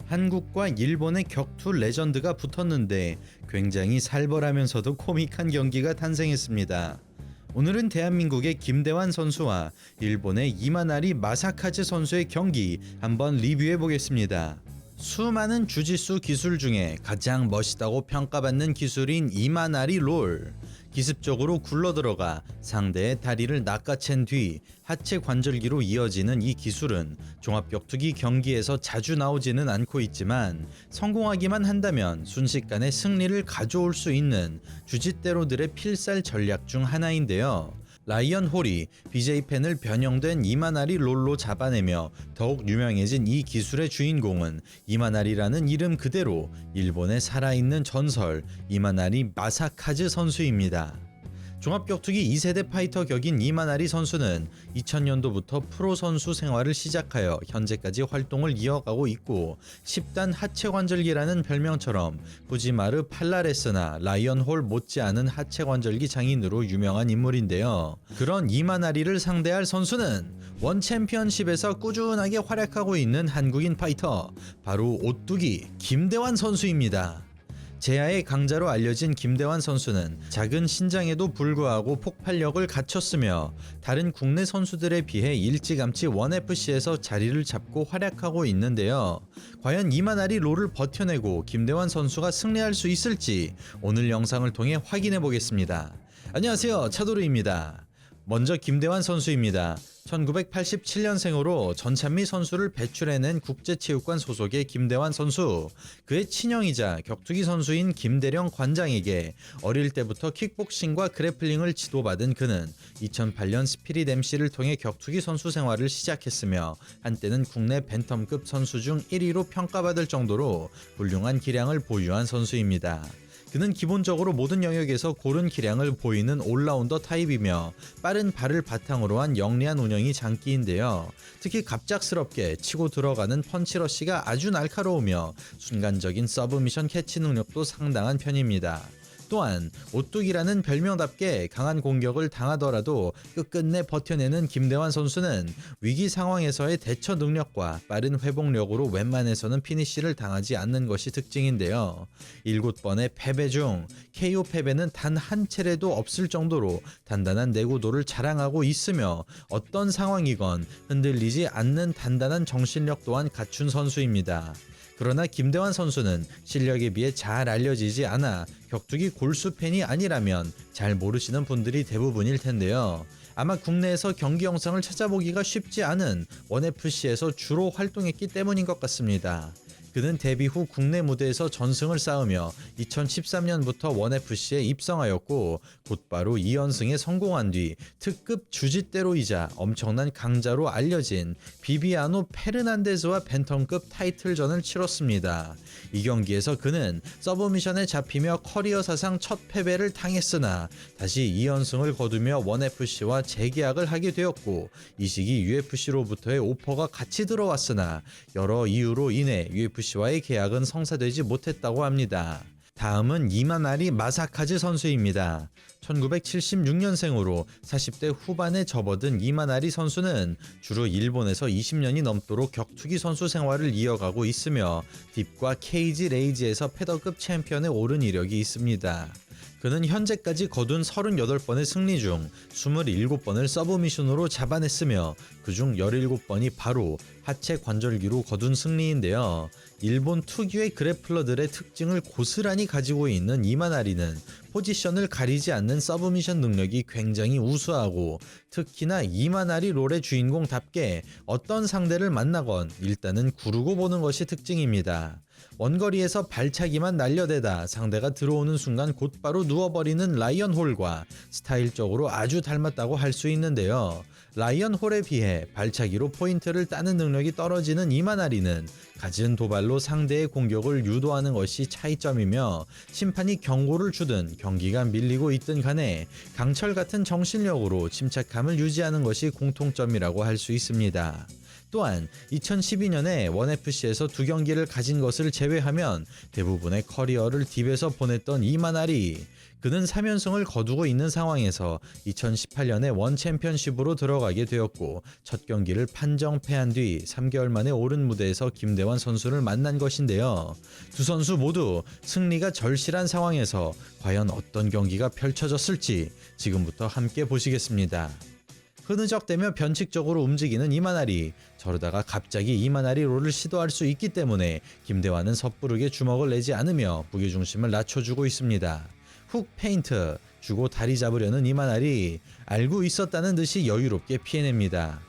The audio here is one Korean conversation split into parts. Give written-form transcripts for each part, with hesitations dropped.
한국과 일본의 격투 레전드가 붙었는데 굉장히 살벌하면서도 코믹한 경기가 탄생했습니다. 오늘은 대한민국의 김대환 선수와 일본의 이마나리 마사카즈 선수의 경기 한번 리뷰해 보겠습니다. 수많은 주짓수 기술 중에 가장 멋있다고 평가받는 기술인 이마나리 롤. 기습적으로 굴러들어가 상대의 다리를 낚아챈 뒤 하체 관절기로 이어지는 이 기술은 종합격투기 경기에서 자주 나오지는 않고 있지만 성공하기만 한다면 순식간에 승리를 가져올 수 있는 주짓대로들의 필살 전략 중 하나인데요. 라이언 홀이 BJ펜을 변형된 이마나리 롤로 잡아내며 더욱 유명해진 이 기술의 주인공은 이마나리라는 이름 그대로 일본의 살아있는 전설 이마나리 마사카즈 선수입니다. 종합격투기 2세대 파이터 격인 이마나리 선수는 2000년도부터 프로 선수 생활을 시작하여 현재까지 활동을 이어가고 있고 10단 하체관절기라는 별명처럼 후지마르 팔라레스나 라이언 홀 못지않은 하체관절기 장인으로 유명한 인물인데요. 그런 이마나리를 상대할 선수는 원 챔피언십에서 꾸준하게 활약하고 있는 한국인 파이터 바로 오뚜기 김대환 선수입니다. 제야의 강자로 알려진 김대환 선수는 작은 신장에도 불구하고 폭발력을 갖췄으며 다른 국내 선수들에 비해 일찌감치 원FC에서 자리를 잡고 활약하고 있는데요. 과연 이마나리 롤을 버텨내고 김대환 선수가 승리할 수 있을지 오늘 영상을 통해 확인해 보겠습니다. 안녕하세요, 차도르입니다. 먼저 김대환 선수입니다. 1987년생으로 전찬미 선수를 배출해낸 국제체육관 소속의 김대환 선수. 그의 친형이자 격투기 선수인 김대령 관장에게 어릴 때부터 킥복싱과 그래플링을 지도받은 그는 2008년 스피릿 MC를 통해 격투기 선수 생활을 시작했으며 한때는 국내 벤텀급 선수 중 1위로 평가받을 정도로 훌륭한 기량을 보유한 선수입니다. 그는 기본적으로 모든 영역에서 고른 기량을 보이는 올라운더 타입이며 빠른 발을 바탕으로 한 영리한 운영이 장기인데요. 특히 갑작스럽게 치고 들어가는 펀치러시가 아주 날카로우며 순간적인 서브미션 캐치 능력도 상당한 편입니다. 또한 오뚜기라는 별명답게 강한 공격을 당하더라도 끝끝내 버텨내는 김대환 선수는 위기 상황에서의 대처 능력과 빠른 회복력으로 웬만해서는 피니쉬를 당하지 않는 것이 특징인데요. 7번의 패배 중 KO 패배는 단 한 차례도 없을 정도로 단단한 내구도를 자랑하고 있으며 어떤 상황이건 흔들리지 않는 단단한 정신력 또한 갖춘 선수입니다. 그러나 김대환 선수는 실력에 비해 잘 알려지지 않아 격투기 골수 팬이 아니라면 잘 모르시는 분들이 대부분일 텐데요. 아마 국내에서 경기 영상을 찾아보기가 쉽지 않은 원FC에서 주로 활동했기 때문인 것 같습니다. 그는 데뷔 후 국내 무대에서 전승을 쌓으며 2013년부터 원FC에 입성하였고 곧바로 2연승에 성공한 뒤 특급 주짓대로이자 엄청난 강자로 알려진 비비아노 페르난데즈와 벤텀급 타이틀전을 치렀습니다. 이 경기에서 그는 서브미션에 잡히며 커리어 사상 첫 패배를 당했으나 다시 2연승을 거두며 원FC와 재계약을 하게 되었고 이 시기 UFC로부터의 오퍼가 같이 들어왔으나 여러 이유로 인해 UFC와의 계약은 성사되지 못했다고 합니다. 다음은 이마나리 마사카즈 선수입니다. 1976년생으로 40대 후반에 접어든 이마나리 선수는 주로 일본에서 20년이 넘도록 격투기 선수 생활을 이어가고 있으며 딥과 케이지 레이지에서 패더급 챔피언에 오른 이력이 있습니다. 그는 현재까지 거둔 38번의 승리 중 27번을 서브미션으로 잡아냈으며 그중 17번이 바로 하체 관절기로 거둔 승리인데요. 일본 특유의 그래플러들의 특징을 고스란히 가지고 있는 이마나리는 포지션을 가리지 않는 서브미션 능력이 굉장히 우수하고 특히나 이마나리 롤의 주인공답게 어떤 상대를 만나건 일단은 구르고 보는 것이 특징입니다. 원거리에서 발차기만 날려대다 상대가 들어오는 순간 곧바로 누워버리는 라이언 홀과 스타일적으로 아주 닮았다고 할 수 있는데요. 라이언 홀에 비해 발차기로 포인트를 따는 능력이 떨어지는 이마나리는 갖은 도발로 상대의 공격을 유도하는 것이 차이점이며 심판이 경고를 주든 경기가 밀리고 있든 간에 강철 같은 정신력으로 침착함을 유지하는 것이 공통점이라고 할 수 있습니다. 또한 2012년에 1FC에서 2경기를 가진 것을 제외하면 대부분의 커리어를 딥에서 보냈던 이만하리. 그는 3연승을 거두고 있는 상황에서 2018년에 원 챔피언십으로 들어가게 되었고 첫 경기를 판정패한 뒤 3개월 만에 오른 무대에서 김대환 선수를 만난 것인데요. 두 선수 모두 승리가 절실한 상황에서 과연 어떤 경기가 펼쳐졌을지 지금부터 함께 보시겠습니다. 흐느적대며 변칙적으로 움직이는 이만하리. 저러다가 갑자기 이만하리 롤을 시도할 수 있기 때문에 김대환은 섣부르게 주먹을 내지 않으며 무게중심을 낮춰주고 있습니다. 훅 페인트 주고 다리 잡으려는 이만하리. 알고 있었다는 듯이 여유롭게 피해냅니다.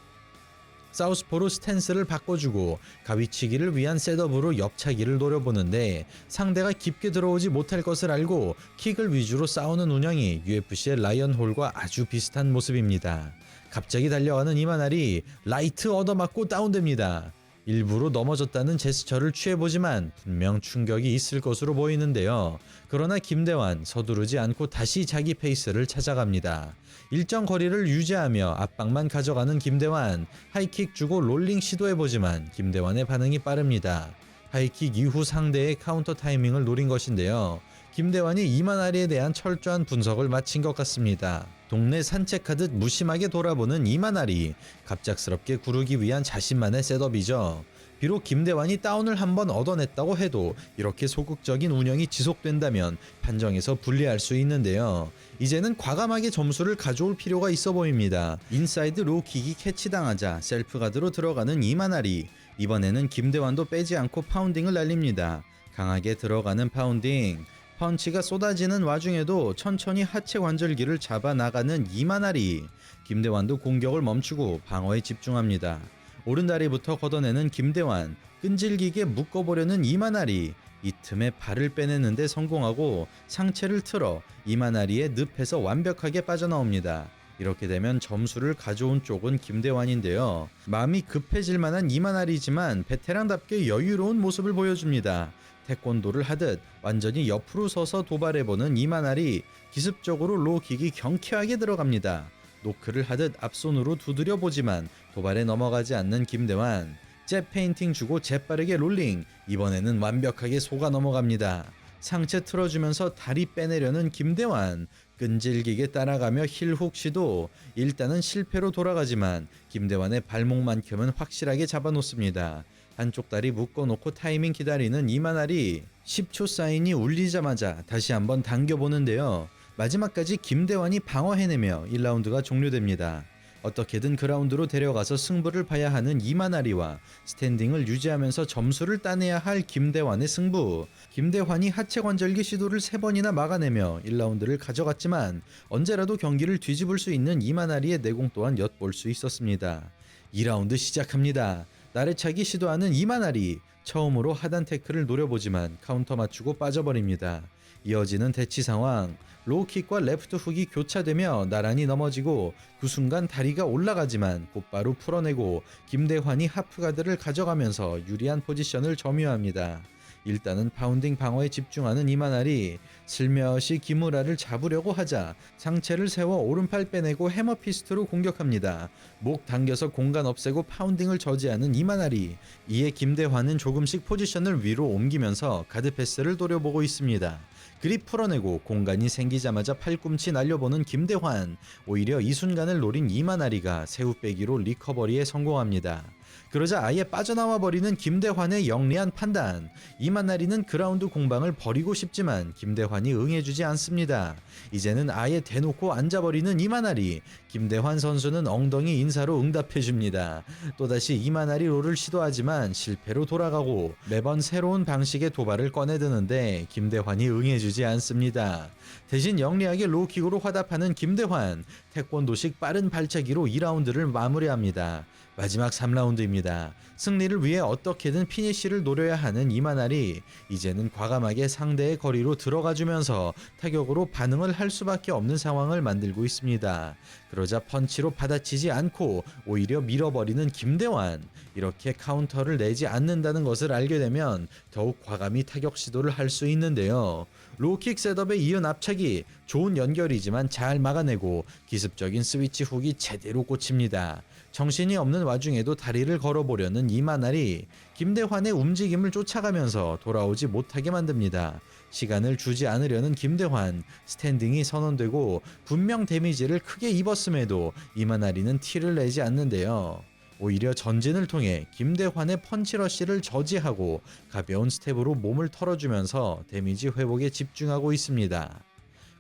사우스포로 스탠스를 바꿔주고 가위치기를 위한 셋업으로 옆차기를 노려보는데 상대가 깊게 들어오지 못할 것을 알고 킥을 위주로 싸우는 운영이 UFC의 라이언 홀과 아주 비슷한 모습입니다. 갑자기 달려가는 이만하리 라이트 얻어맞고 다운됩니다. 일부러 넘어졌다는 제스처를 취해보지만 분명 충격이 있을 것으로 보이는데요. 그러나 김대환 서두르지 않고 다시 자기 페이스를 찾아갑니다. 일정 거리를 유지하며 압박만 가져가는 김대환. 하이킥 주고 롤링 시도해보지만 김대환의 반응이 빠릅니다. 하이킥 이후 상대의 카운터 타이밍을 노린 것인데요. 김대환이 이만하리에 대한 철저한 분석을 마친 것 같습니다. 동네 산책하듯 무심하게 돌아보는 이만하리. 갑작스럽게 구르기 위한 자신만의 셋업이죠. 비록 김대환이 다운을 한번 얻어냈다고 해도 이렇게 소극적인 운영이 지속된다면 판정에서 불리할 수 있는데요. 이제는 과감하게 점수를 가져올 필요가 있어 보입니다. 인사이드 로킥이 캐치당하자 셀프가드로 들어가는 이만하리. 이번에는 김대환도 빼지 않고 파운딩을 날립니다. 강하게 들어가는 파운딩. 펀치가 쏟아지는 와중에도 천천히 하체 관절기를 잡아 나가는 이만하리. 김대환도 공격을 멈추고 방어에 집중합니다. 오른다리부터 걷어내는 김대환. 끈질기게 묶어보려는 이만하리. 이 틈에 발을 빼내는데 성공하고 상체를 틀어 이만하리의 늪에서 완벽하게 빠져나옵니다. 이렇게 되면 점수를 가져온 쪽은 김대환인데요. 마음이 급해질 만한 이만하리지만 베테랑답게 여유로운 모습을 보여줍니다. 태권도를 하듯 완전히 옆으로 서서 도발해보는 이만하리. 기습적으로 로킥이 경쾌하게 들어갑니다. 노크를 하듯 앞손으로 두드려보지만 도발에 넘어가지 않는 김대환. 잽 페인팅 주고 재빠르게 롤링. 이번에는 완벽하게 속아 넘어갑니다. 상체 틀어주면서 다리 빼내려는 김대환. 끈질기게 따라가며 힐훅 시도. 일단은 실패로 돌아가지만 김대환의 발목만큼은 확실하게 잡아놓습니다. 한쪽 다리 묶어놓고 타이밍 기다리는 이만하리. 10초 사인이 울리자마자 다시 한번 당겨보는데요. 마지막까지 김대환이 방어해내며 1라운드가 종료됩니다. 어떻게든 그라운드로 데려가서 승부를 봐야 하는 이만하리와 스탠딩을 유지하면서 점수를 따내야 할 김대환의 승부. 김대환이 하체 관절기 시도를 3번이나 막아내며 1라운드를 가져갔지만 언제라도 경기를 뒤집을 수 있는 이만하리의 내공 또한 엿볼 수 있었습니다. 2라운드 시작합니다. 나래차기 시도하는 이만하리. 처음으로 하단 태클을 노려보지만 카운터 맞추고 빠져버립니다. 이어지는 대치 상황. 로우킥과 레프트 훅이 교차되며 나란히 넘어지고 그 순간 다리가 올라가지만 곧바로 풀어내고 김대환이 하프가드를 가져가면서 유리한 포지션을 점유합니다. 일단은 파운딩 방어에 집중하는 이만하리. 슬며시 기무라를 잡으려고 하자 상체를 세워 오른팔 빼내고 해머피스트로 공격합니다. 목 당겨서 공간 없애고 파운딩을 저지하는 이만하리. 이에 김대환은 조금씩 포지션을 위로 옮기면서 가드 패스를 노려보고 있습니다. 그립 풀어내고 공간이 생기자마자 팔꿈치 날려보는 김대환. 오히려 이 순간을 노린 이만하리가 새우빼기로 리커버리에 성공합니다. 그러자 아예 빠져나와 버리는 김대환의 영리한 판단. 이만하리는 그라운드 공방을 버리고 싶지만 김대환이 응해주지 않습니다. 이제는 아예 대놓고 앉아버리는 이만하리. 김대환 선수는 엉덩이 인사로 응답해줍니다. 또다시 이만하리 롤을 시도하지만 실패로 돌아가고 매번 새로운 방식의 도발을 꺼내드는데 김대환이 응해주지 않습니다. 대신 영리하게 로우킥으로 화답하는 김대환. 태권도식 빠른 발차기로 2라운드를 마무리합니다. 마지막 3라운드입니다. 승리를 위해 어떻게든 피니쉬를 노려야 하는 이만하리. 이제는 과감하게 상대의 거리로 들어가주면서 타격으로 반응을 할 수밖에 없는 상황을 만들고 있습니다. 그러자 펀치로 받아치지 않고 오히려 밀어버리는 김대환. 이렇게 카운터를 내지 않는다는 것을 알게 되면 더욱 과감히 타격 시도를 할 수 있는데요. 로우킥 셋업에 이은 앞차기. 좋은 연결이지만 잘 막아내고 기습적인 스위치 훅이 제대로 꽂힙니다. 정신이 없는 와중에도 다리를 걸어보려는 이만할이 김대환의 움직임을 쫓아가면서 돌아오지 못하게 만듭니다. 시간을 주지 않으려는 김대환, 스탠딩이 선언되고 분명 데미지를 크게 입었음에도 이만할이는 티를 내지 않는데요. 오히려 전진을 통해 김대환의 펀치러쉬를 저지하고 가벼운 스텝으로 몸을 털어주면서 데미지 회복에 집중하고 있습니다.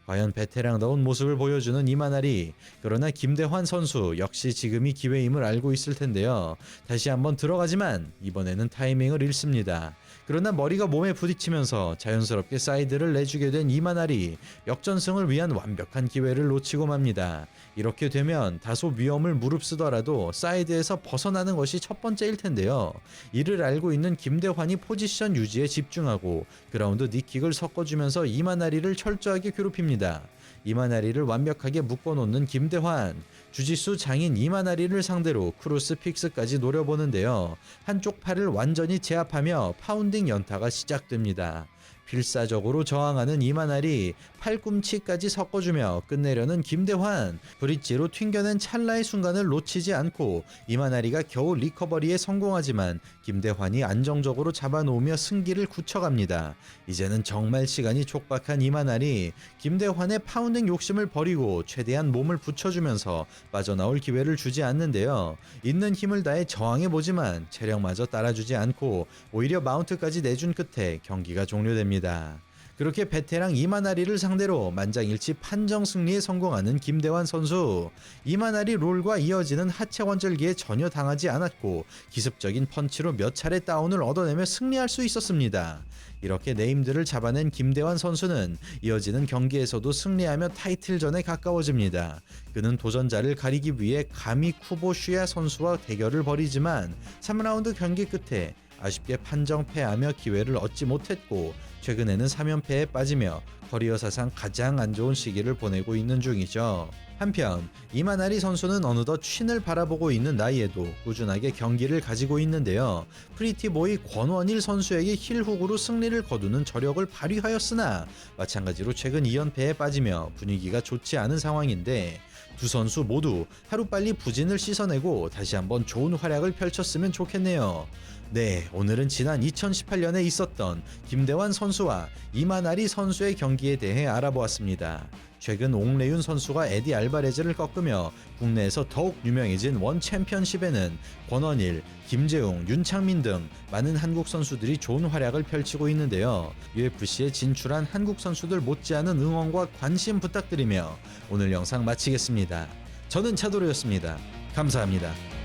과연 베테랑다운 모습을 보여주는 이만할이, 그러나 김대환 선수 역시 지금이 기회임을 알고 있을 텐데요. 다시 한번 들어가지만 이번에는 타이밍을 잃습니다. 그러나 머리가 몸에 부딪히면서 자연스럽게 사이드를 내주게 된 이만할이 역전승을 위한 완벽한 기회를 놓치고 맙니다. 이렇게 되면 다소 위험을 무릅쓰더라도 사이드에서 벗어나는 것이 첫 번째일 텐데요. 이를 알고 있는 김대환이 포지션 유지에 집중하고 그라운드 니킥을 섞어주면서 이만할이를 철저하게 괴롭힙니다. 이만할이를 완벽하게 묶어놓는 김대환, 주짓수 장인 이만할이를 상대로 크로스 픽스까지 노려보는데요. 한쪽 팔을 완전히 제압하며 파운딩 연타가 시작됩니다. 필사적으로 저항하는 이만할이 팔꿈치까지 섞어주며 끝내려는 김대환, 브릿지로 튕겨낸 찰나의 순간을 놓치지 않고 이만할이가 겨우 리커버리에 성공하지만 김대환이 안정적으로 잡아놓으며 승기를 굳혀갑니다. 이제는 정말 시간이 촉박한 이만할이 김대환의 파운딩 욕심을 버리고 최대한 몸을 붙여주면서 빠져나올 기회를 주지 않는데요. 있는 힘을 다해 저항해보지만 체력마저 따라주지 않고 오히려 마운트까지 내준 끝에 경기가 종료됩니다. 그렇게 베테랑 이만할이를 상대로 만장일치 판정 승리에 성공하는 김대환 선수. 이만할이 롤과 이어지는 하체 관절기에 전혀 당하지 않았고 기습적인 펀치로 몇 차례 다운을 얻어내며 승리할 수 있었습니다. 이렇게 네임들을 잡아낸 김대환 선수는 이어지는 경기에서도 승리하며 타이틀전에 가까워집니다. 그는 도전자를 가리기 위해 가미 쿠보슈야 선수와 대결을 벌이지만 3라운드 경기 끝에 아쉽게 판정 패하며 기회를 얻지 못했고 최근에는 3연패에 빠지며 커리어 사상 가장 안 좋은 시기를 보내고 있는 중이죠. 한편 이만할이 선수는 어느덧 쉰을 바라보고 있는 나이에도 꾸준하게 경기를 가지고 있는데요. 프리티보이 권원일 선수에게 힐훅으로 승리를 거두는 저력을 발휘하였으나 마찬가지로 최근 2연패에 빠지며 분위기가 좋지 않은 상황인데 두 선수 모두 하루빨리 부진을 씻어내고 다시 한번 좋은 활약을 펼쳤으면 좋겠네요. 네, 오늘은 지난 2018년에 있었던 김대환 선수와 이만할이 선수의 경기에 대해 알아보았습니다. 최근 옹레윤 선수가 에디 알바레즈를 꺾으며 국내에서 더욱 유명해진 원 챔피언십에는 권원일, 김재웅, 윤창민 등 많은 한국 선수들이 좋은 활약을 펼치고 있는데요. UFC에 진출한 한국 선수들 못지않은 응원과 관심 부탁드리며 오늘 영상 마치겠습니다. 저는 차도르였습니다. 감사합니다.